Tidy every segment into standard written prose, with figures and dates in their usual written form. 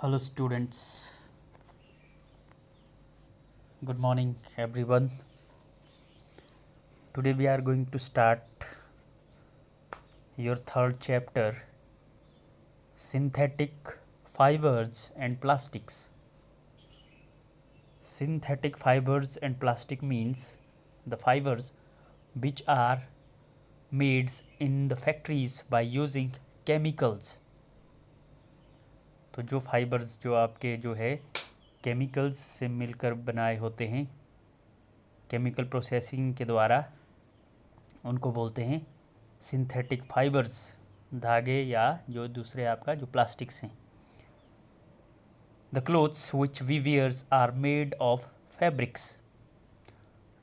Hello, students. Good morning, everyone. Today we are going to start your third chapter Synthetic Fibers and Plastics. Synthetic fibers and plastic means the fibers which are made in the factories by using chemicals. तो जो fibres जो आपके जो है chemicals से मिलकर बनाए होते हैं केमिकल प्रोसेसिंग के द्वारा उनको बोलते हैं सिंथेटिक फाइबर्स धागे या जो दूसरे आपका जो प्लास्टिक्स हैं. The clothes which we wears are made of fabrics.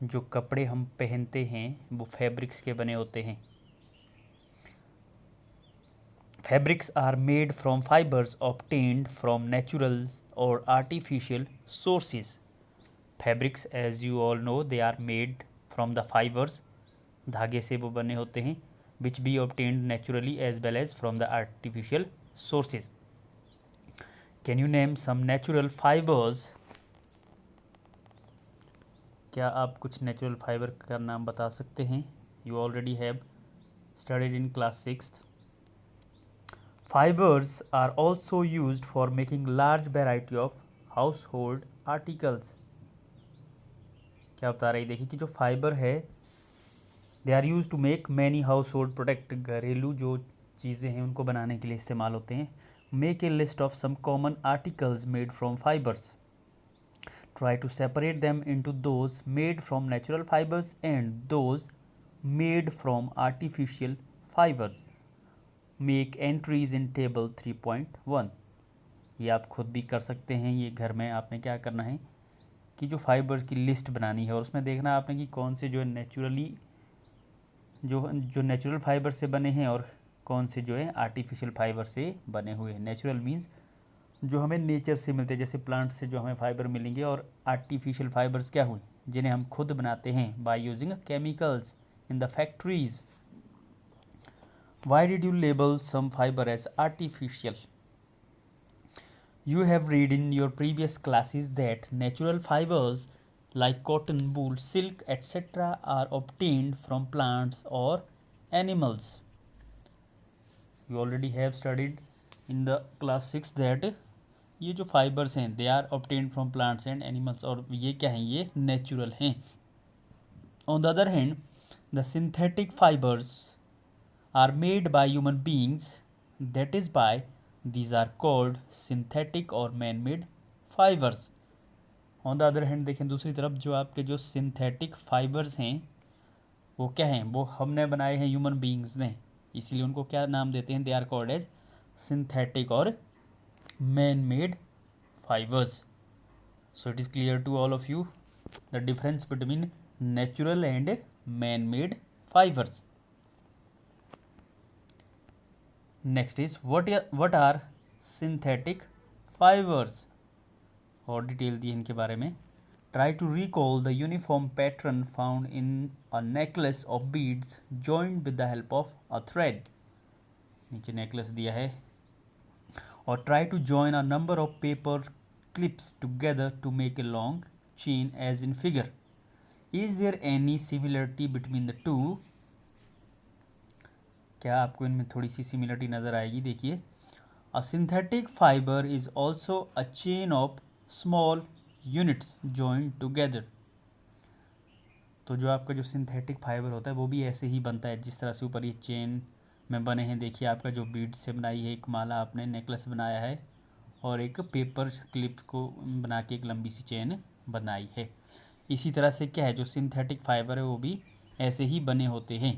जो कपड़े हम पहनते हैं वो फैब्रिक्स के बने होते हैं. Fabrics are made from fibres obtained from natural और artificial sources. Fabrics as you all know they are made from the fibres. धागे से वो बने होते हैं which be obtained naturally as well as from the artificial sources. Can you name some natural fibres. क्या आप कुछ नेचुरल फाइबर का नाम बता सकते हैं. You already have studied in class 6th. Fibres are also used for making large variety of household articles. क्या बता रही देखिए कि जो फाइबर है they are use to make many household product. घरेलू जो चीज़ें हैं उनको बनाने के लिए इस्तेमाल होते हैं. Make a list of some common articles made from fibres. Try to separate them into those made from natural fibres and those made from artificial fibres. Make entries in table 3.1. ये आप खुद भी कर सकते हैं. ये घर में आपने क्या करना है कि जो फाइबर्स की लिस्ट बनानी है और उसमें देखना आपने कि कौन से जो नेचुरली जो नेचुरल फाइबर से बने हैं और कौन से जो है आर्टिफिशियल फाइबर से बने हुए हैं. नेचुरल मींस जो हमें नेचर से मिलते हैं, जैसे प्लांट से जो हमें फाइबर मिलेंगे, और आर्टिफिशियल फाइबर्स क्या हुए जिन्हें हम खुद बनाते हैं by using chemicals in the factories. Why did you label some fibre as artificial. You have read in your previous classes that natural fibers like cotton, wool, silk, etc. are obtained from plants or animals. You already have studied in the class 6 that ये जो fibres हैं they are obtained from plants and animals, और ये क्या हैं, ये natural हैं. On the other hand, the synthetic fibers are made by human beings, that is by these are called synthetic और man made fibers. On the other hand देखें दूसरी तरफ जो आपके जो सिंथेटिक फाइबर्स हैं वो क्या हैं, वो हमने बनाए हैं ह्यूमन बीइंग्स ने, इसीलिए उनको क्या नाम देते हैं, they are called as synthetic और man made fibres. So it is clear to all of you the difference between natural and man made fibres. Next is what are synthetic fibres. और detail दी इनके बारे में. Try to recall the uniform pattern found in a necklace of beads joined with the help of a thread. नीचे necklace दिया है. और try to join a number of paper clips together to make a long chain as in figure. Is there any similarity between the two. क्या आपको इनमें थोड़ी सी similarity नज़र आएगी. देखिए, a synthetic fibre is also a chain of small units joined together. तो जो आपका जो सिंथेटिक फाइबर होता है वो भी ऐसे ही बनता है जिस तरह से ऊपर ये चेन में बने हैं. देखिए, आपका जो बीड से बनाई है एक माला, आपने नेकलेस बनाया है, और एक पेपर क्लिप को बना के एक लंबी सी चेन बनाई है. इसी तरह से क्या है, जो सिंथेटिक फाइबर है वो भी ऐसे ही बने होते हैं.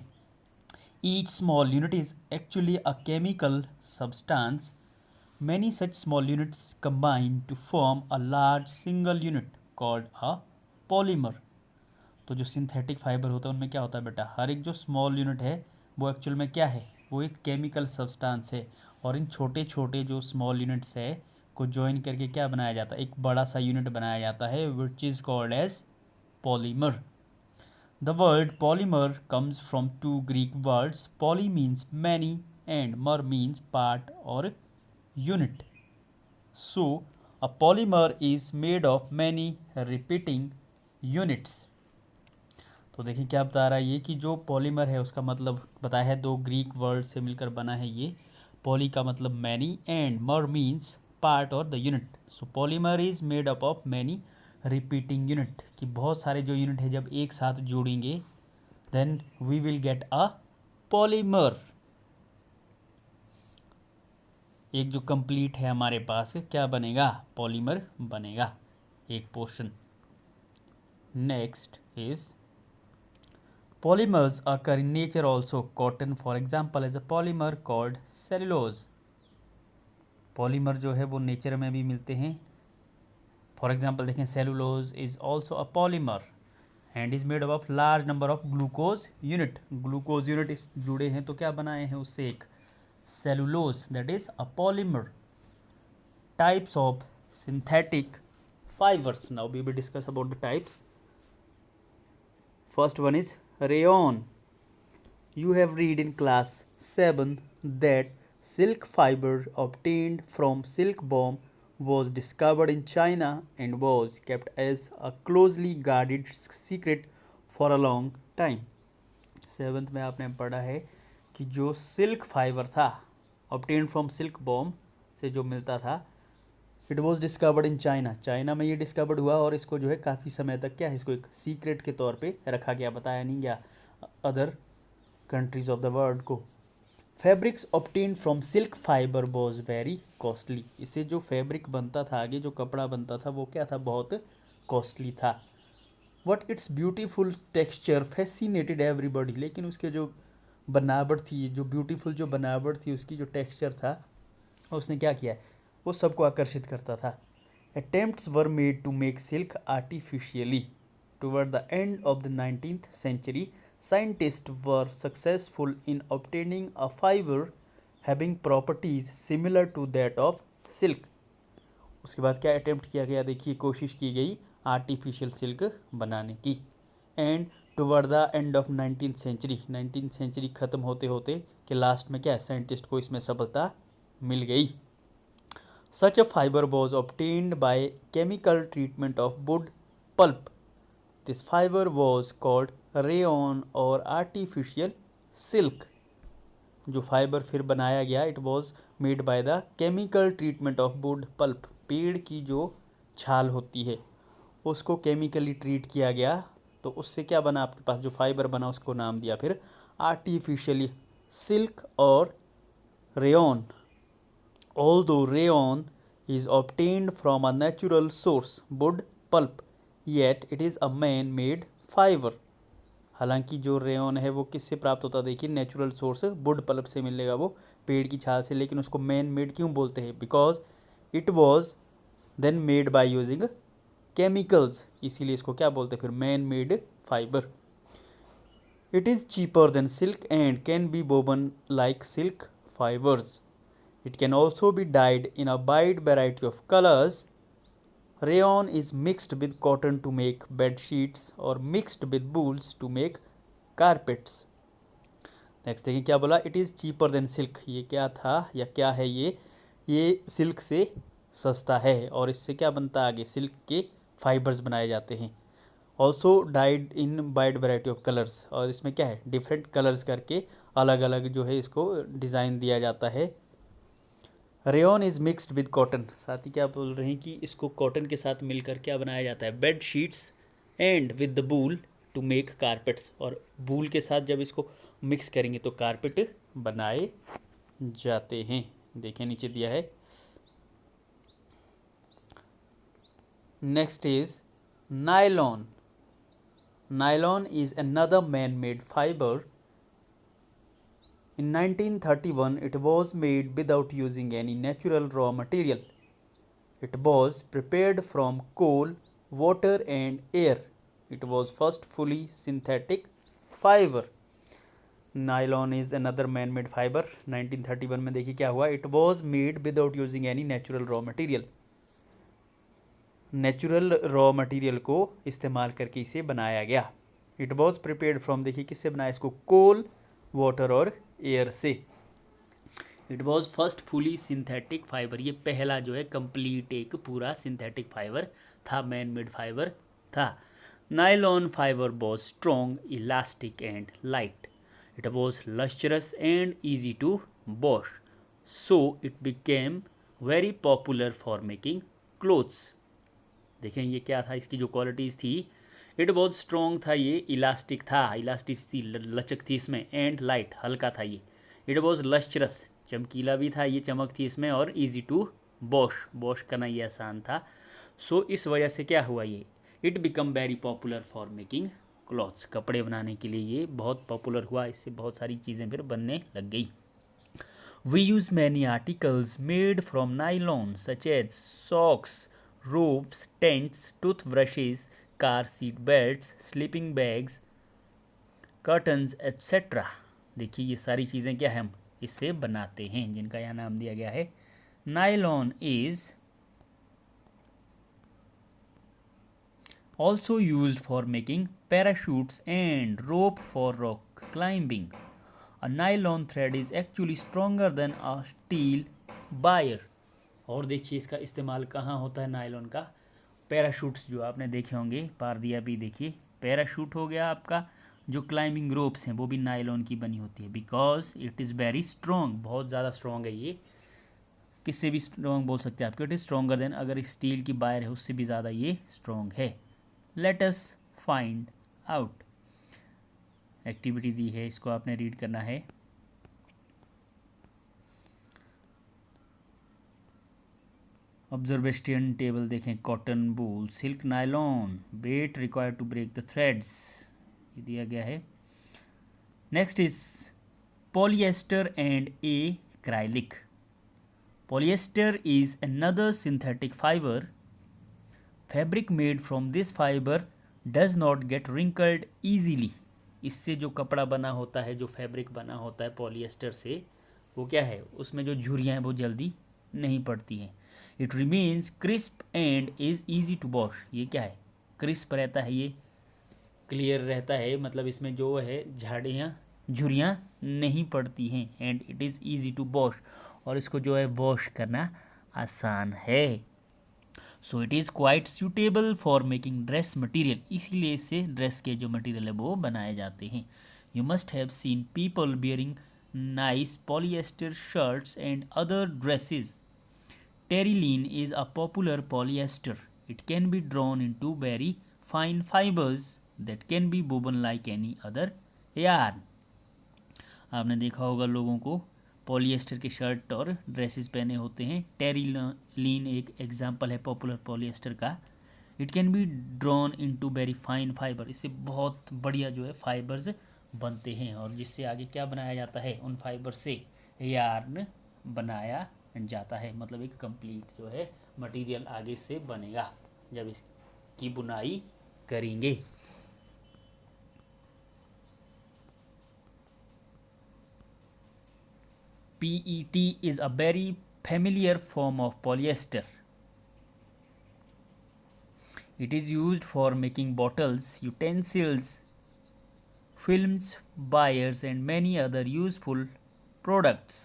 Each small unit is actually a chemical substance. Many such small units combine to form a large single unit called a polymer. तो जो सिंथेटिक फाइबर होता है उनमें क्या होता है बेटा, हर एक जो स्मॉल यूनिट है वो एक्चुअल में क्या है, वो एक केमिकल सब्सटेंस है, और इन छोटे छोटे जो स्मॉल यूनिट्स है को ज्वाइन करके क्या बनाया जाता है, एक बड़ा सा यूनिट बनाया जाता है which is called as polymer. The word polymer comes from two Greek words. Poly means many and mer means part or unit. So a polymer is made of many repeating units. तो देखिए क्या बता रहा है ये कि जो polymer है उसका मतलब बताया है, दो ग्रीक वर्ड से मिलकर बना है ये। पॉली का मतलब मैनी एंड मर मीन्स पार्ट और the unit. So polymer is made up of many repeating unit, कि बहुत सारे जो यूनिट है जब एक साथ जोड़ेंगे then we will get a polymer. एक जो कंप्लीट है हमारे पास क्या बनेगा, पॉलीमर बनेगा एक portion. Next is polymers occur in nature also. Cotton for example is a polymer called cellulose. Polymer जो है वो नेचर में भी मिलते हैं। फॉर एग्जांपल देखें, cellulose is also a polymer and is made of large number of glucose unit. Glucose unit इस जुड़े हैं तो क्या बनाए हैं उससे एक cellulose, that is a polymer. Types of synthetic fibers. Now we will discuss about the types. First one is rayon. You have read in class 7 that silk fiber obtained from silkworm was discovered in China and was kept as a closely guarded secret for a long time. 7th में आपने पढ़ा है कि जो silk fibre था obtained from silkworm से जो मिलता था, it was discovered in China, China में ये डिस्कवर्ड हुआ और इसको जो है काफ़ी समय तक क्या है, इसको एक सीक्रेट के तौर पे रखा गया, बताया नहीं गया other countries of the world को। Fabrics obtain from silk fibre was very costly. इससे जो फैब्रिक बनता था, आगे जो कपड़ा बनता था वो क्या था, बहुत कॉस्टली था। What it's beautiful texture fascinated everybody. लेकिन उसके जो बनावट थी, जो ब्यूटीफुल जो बनावट थी, उसकी जो टेक्सचर था, उसने क्या किया, वो सबको आकर्षित करता था। Attempts were made to make silk artificially. Toward the end of the 19th century, scientists were successful in obtaining a fiber having properties similar to that of silk. उसके बाद क्या अटेम्प्ट किया गया, देखिए कोशिश की गई आर्टिफिशियल सिल्क बनाने की। And toward the end of 19th century, 19th century ख़त्म होते होते कि लास्ट में क्या है, साइंटिस्ट को इसमें सफलता मिल गई। Such a fiber was obtained by chemical treatment of wood pulp. This fiber was called rayon और artificial silk. जो फाइबर फिर बनाया गया, it was made by the chemical treatment of wood pulp. पेड़ की जो छाल होती है उसको केमिकली ट्रीट किया गया, तो उससे क्या बना आपके पास, जो फाइबर बना उसको नाम दिया फिर आर्टिफिशियली सिल्क और rayon. Although rayon is obtained from a natural source, wood pulp, yet it is a man-made fiber. हालांकि जो रेयन है वो किससे प्राप्त होता है, देखिए नेचुरल सोर्स वुड पल्प से मिलेगा, वो पेड़ की छाल से। लेकिन उसको मैन मेड क्यों बोलते हैं, because it was then made by using chemicals, इसीलिए इसको क्या बोलते हैं फिर, man made fibre. It is cheaper than silk and can be woven like silk fibres. It can also be dyed in a wide variety of colors. Rayon is mixed with cotton to make bed sheets or mixed with wools to make carpets. Next देखिए क्या बोला, it is cheaper than silk. ये क्या था या क्या है ये सिल्क से सस्ता है और इससे क्या बनता है, आगे सिल्क के फाइबर्स बनाए जाते हैं। Also died in wide variety of colours, और इसमें क्या है, डिफरेंट कलर्स करके अलग अलग जो है इसको डिज़ाइन दिया जाता है। Rayon is mixed with cotton, साथ ही क्या बोल रहे हैं कि इसको कॉटन के साथ मिलकर क्या बनाया जाता है, bed sheets, and with the bull to make carpets, और बूल के साथ जब इसको मिक्स करेंगे तो कारपेट बनाए जाते हैं। देखें नीचे दिया है। Next is nylon. Nylon is another man made fibre. In 1931, it was made without using any natural raw material. It was prepared from coal, water and air. It was first fully synthetic fiber. Nylon is another man-made fiber. 1931 में देखिए क्या हुआ, it was made without using any natural raw material. Natural raw material को इस्तेमाल करके इसे बनाया गया। इट वॉज प्रिपेयर्ड फ्रॉम, देखिए किससे बनाया इसको, कोल, वाटर और एयर से। It was first fully synthetic fibre, ये पहला जो है कंप्लीट एक पूरा सिंथेटिक फाइबर था, मैन मेड फाइबर था। Nylon fibre was strong, elastic and light. It was lustrous and easy to wash, so it became very popular for making clothes. देखें ये क्या था, इसकी जो क्वालिटीज़ थी, इट बहुत स्ट्रॉन्ग था, ये इलास्टिक था, इलास्टिसिटी लचक थी इसमें, एंड लाइट हल्का था ये। इट वॉज लस्चरस, चमकीला भी था, ये चमक थी इसमें, और ईजी टू वॉश, वॉश करना ये आसान था। सो इस वजह से क्या हुआ, ये it become very popular for making clothes, कपड़े बनाने के लिए ये बहुत पॉपुलर हुआ, इससे बहुत सारी चीज़ें फिर बनने लग गई। We use many articles made from nylon such as socks, ropes, tents, toothbrushes, car seat belts, sleeping bags, curtains, etc. देखिए ये सारी चीज़ें क्या है, हम इससे बनाते हैं, जिनका यहाँ नाम दिया गया है nylon. Is also used for making parachutes and rope for rock climbing. A nylon thread is actually stronger than a steel wire. और देखिए इसका इस्तेमाल कहाँ होता है नायलॉन का, पैराशूट्स जो आपने देखे होंगे, पारदिया भी देखिए, पैराशूट हो गया आपका, जो क्लाइंबिंग रोप्स हैं वो भी नायलॉन की बनी होती है, because it is very strong, बहुत ज़्यादा स्ट्रॉन्ग है ये, किससे भी स्ट्रॉन्ग बोल सकते हैं आपके, इट इज़ स्ट्रॉन्गर देन, अगर स्टील की वायर है उससे भी ज़्यादा ये स्ट्रॉन्ग है। Let us find out, activity दी है, इसको आपने रीड करना है। ऑब्जर्वेशन टेबल देखें, cotton, wool, silk, nylon, weight required to break the threads, ये दिया गया है। Next is polyester and acrylic. Polyester is another synthetic fiber. Fabric made from this fiber does not get wrinkled easily. इससे जो कपड़ा बना होता है, जो फैब्रिक बना होता है पॉलिएस्टर से, वो क्या है, उसमें जो झुर्रियाँ हैं वो जल्दी नहीं पड़ती हैं। It remains crisp and is easy to wash, ये क्या है, क्रिस्प रहता है, ये क्लियर रहता है, मतलब इसमें जो है झाड़ियाँ झुर्रियाँ नहीं पड़ती हैं, and it is easy to wash, और इसको जो है वॉश करना आसान है। So it is quite suitable for making dress material, इसीलिए इससे ड्रेस के जो मटीरियल है वो बनाए जाते हैं। You must have seen people bearing nice polyester shirts and other dresses. Terylene is a popular polyester, it can be drawn into very fine fibres that can be woven like any other yarn. आपने देखा होगा लोगों को polyester के shirt और dresses पहने होते हैं, टेरिलीन एक एग्जांपल है पॉपुलर पॉलिएस्टर का। It can be drawn into very fine fibre, इससे बहुत बढ़िया जो है फाइबर्स बनते हैं, और जिससे आगे क्या बनाया जाता है, उन फाइबर से यार्न बनाया जाता है, मतलब एक कंप्लीट जो है मटेरियल आगे से बनेगा जब इसकी बुनाई करेंगे। PET is a very familiar form of polyester. It is used for making bottles, utensils, films, wires and many other useful products.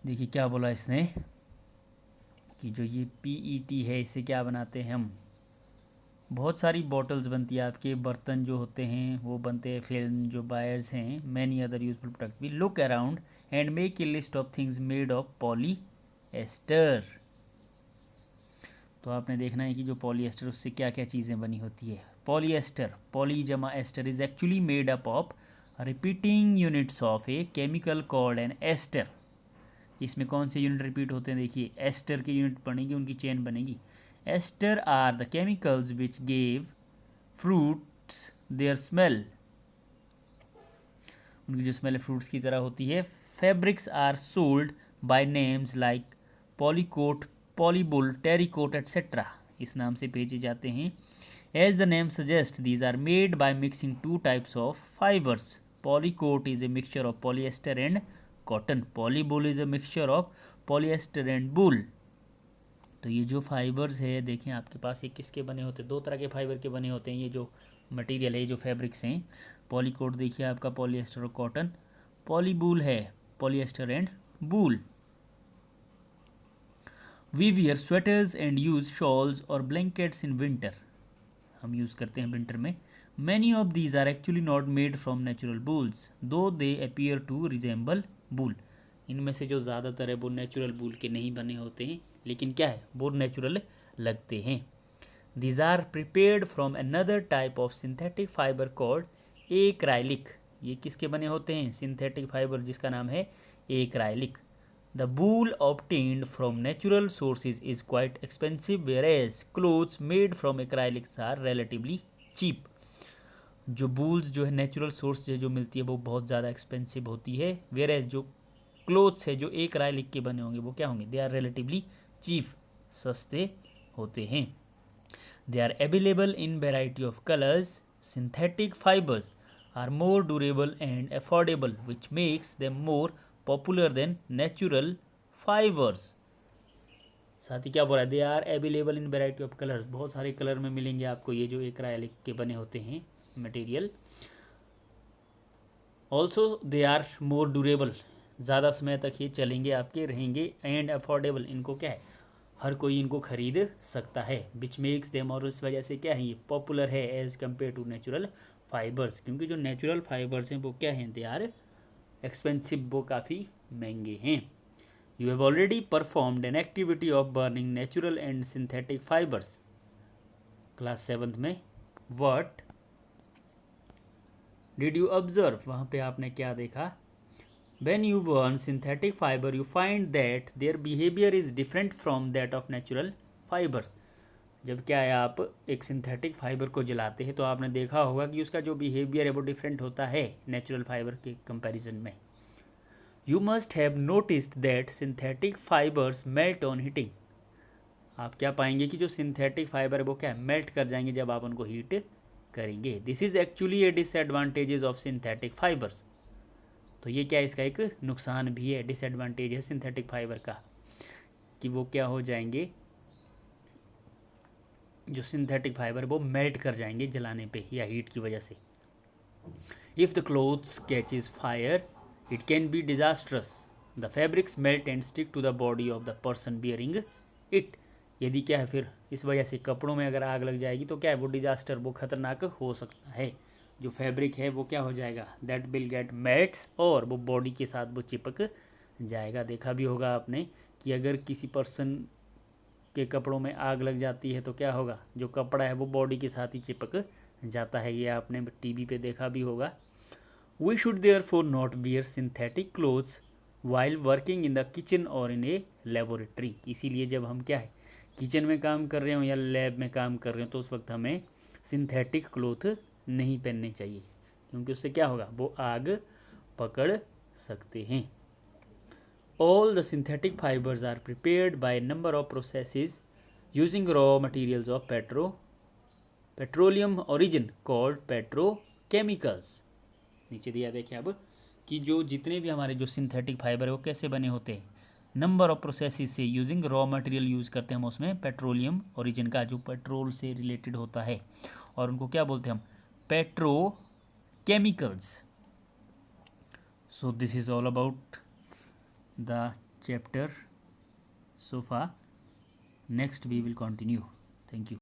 देखिए क्या बोला इसने कि जो ये PET है इससे क्या बनाते हैं हम, बहुत सारी बॉटल्स बनती है, आपके बर्तन जो होते हैं वो बनते हैं, फिल्म जो वायर्स हैं, many other useful product. We look around and make a list of things made of polyester. तो आपने देखना है कि जो पॉलीएस्टर उससे क्या क्या चीज़ें बनी होती है। पॉलीएस्टर, पॉली जमा ester, is actually made up of repeating units of a chemical called an ester. इसमें कौन से यूनिट रिपीट होते हैं, देखिए एस्टर के यूनिट बनेगी, उनकी चेन बनेगी। Esters are the chemicals which gave fruits their smell, उनकी जो स्मेल फ्रूट्स की तरह होती है। Fabrics are sold by names like polycot, polywool, terrycot etcetera, इस नाम से बेचे जाते हैं। As the name suggest these are made by mixing two types of fibers. Polycot is a mixture of polyester and cotton, polywool is a mixture of polyester and wool. तो ये जो fibres है देखें आपके पास, ये किसके बने होते हैं, दो तरह के फाइबर के बने होते हैं ये जो मटेरियल है, ये जो फैब्रिक्स हैं। पॉलीकोट देखिए आपका पॉलीएस्टर और कॉटन। पॉलीबूल है, polyester and wool. We wear sweaters and use shawls और ब्लैंकेट्स इन विंटर, हम यूज़ करते हैं विंटर में। Many of these are actually not made from natural wools though they appear to resemble wool, इनमें से जो ज़्यादातर है वो नेचुरल बूल के नहीं बने होते हैं, लेकिन क्या है वो नेचुरल लगते हैं। These are prepared from another type of synthetic fiber called acrylic, ये किसके बने होते हैं, सिंथेटिक फाइबर जिसका नाम है acrylic। The wool obtained from natural sources is quite expensive whereas clothes made from acrylics are relatively cheap। जो बूल्स जो है नेचुरल सोर्स से जो मिलती है वो बहुत ज़्यादा एक्सपेंसिव होती है, वेरेज जो क्लोथ्स है जो acrylic के बने होंगे वो क्या होंगे, दे आर रिलेटिवली चीप, सस्ते होते हैं। They are available in variety of colors. Synthetic fibers are more durable and affordable, which makes them more popular than natural fibers। साथ ही क्या बोला, they are available in variety of colours, बहुत सारे colour में मिलेंगे आपको ये जो एक्राइलिक के बने होते हैं material. Also they are more durable, ज़्यादा समय तक ये चलेंगे आपके, रहेंगे, एंड अफोर्डेबल, इनको क्या है हर कोई इनको खरीद सकता है। विच मेक्स देम, और उस वजह से क्या है ये पॉपुलर है as compared to natural fibres, क्योंकि जो नेचुरल फाइबर्स हैं वो क्या हैं, दे आर एक्सपेंसिव, वो काफ़ी महंगे हैं। You have already performed an activity of burning natural and synthetic fibres, class 7th में। व्हाट डिड यू ऑब्जर्व, वहाँ पे आपने क्या देखा। When you burn synthetic fiber, you find that their behavior is different from that of natural fibers। जब क्या है आप एक सिंथेटिक फाइबर को जलाते हैं तो आपने देखा होगा कि उसका जो बिहेवियर है वो डिफरेंट होता है नेचुरल फाइबर के कंपैरिजन में। You must have noticed that synthetic fibers melt on heating। आप क्या पाएंगे कि जो सिंथेटिक फाइबर है वो क्या मेल्ट कर जाएंगे जब आप उनको हीट करेंगे। This is actually A disadvantages of synthetic fibres, तो ये क्या इसका एक नुकसान भी है, डिसएडवांटेज है सिंथेटिक फाइबर का, कि वो क्या हो जाएंगे, जो सिंथेटिक फाइबर वो मेल्ट कर जाएंगे जलाने पे या हीट की वजह से। If the clothes catches fire it can be disastrous, the fabrics melt and stick to the body of the person bearing it. यदि क्या है फिर इस वजह से कपड़ों में अगर आग लग जाएगी तो क्या है वो डिजास्टर, वो खतरनाक हो सकता है। जो फैब्रिक है वो क्या हो जाएगा, दैट विल गेट मेल्ट्स, और वो बॉडी के साथ वो चिपक जाएगा। देखा भी होगा आपने कि अगर किसी पर्सन के कपड़ों में आग लग जाती है तो क्या होगा, जो कपड़ा है वो बॉडी के साथ ही चिपक जाता है, ये आपने टीवी पे देखा भी होगा। We should therefore not wear synthetic clothes while working in the kitchen और इन ए लेबोरेटरी। इसीलिए जब हम क्या है किचन में काम कर रहे हो या लैब में काम कर रहे हो तो उस वक्त हमें सिंथेटिक क्लोथ नहीं पहनने चाहिए, क्योंकि उससे क्या होगा वो आग पकड़ सकते हैं। All the synthetic fibres are prepared by number of processes using raw materials of petroleum origin called petrochemicals. नीचे दिया देखिए अब कि जो जितने भी हमारे जो सिंथेटिक फाइबर है वो कैसे बने होते हैं, नंबर ऑफ प्रोसेसेस से, यूजिंग रॉ मटेरियल यूज़ करते हैं हम उसमें पेट्रोलियम ओरिजिन का, जो पेट्रोल से रिलेटेड होता है, और उनको क्या बोलते हैं हम, petrochemicals। So this is all about the chapter so far. Next we will continue. Thank you.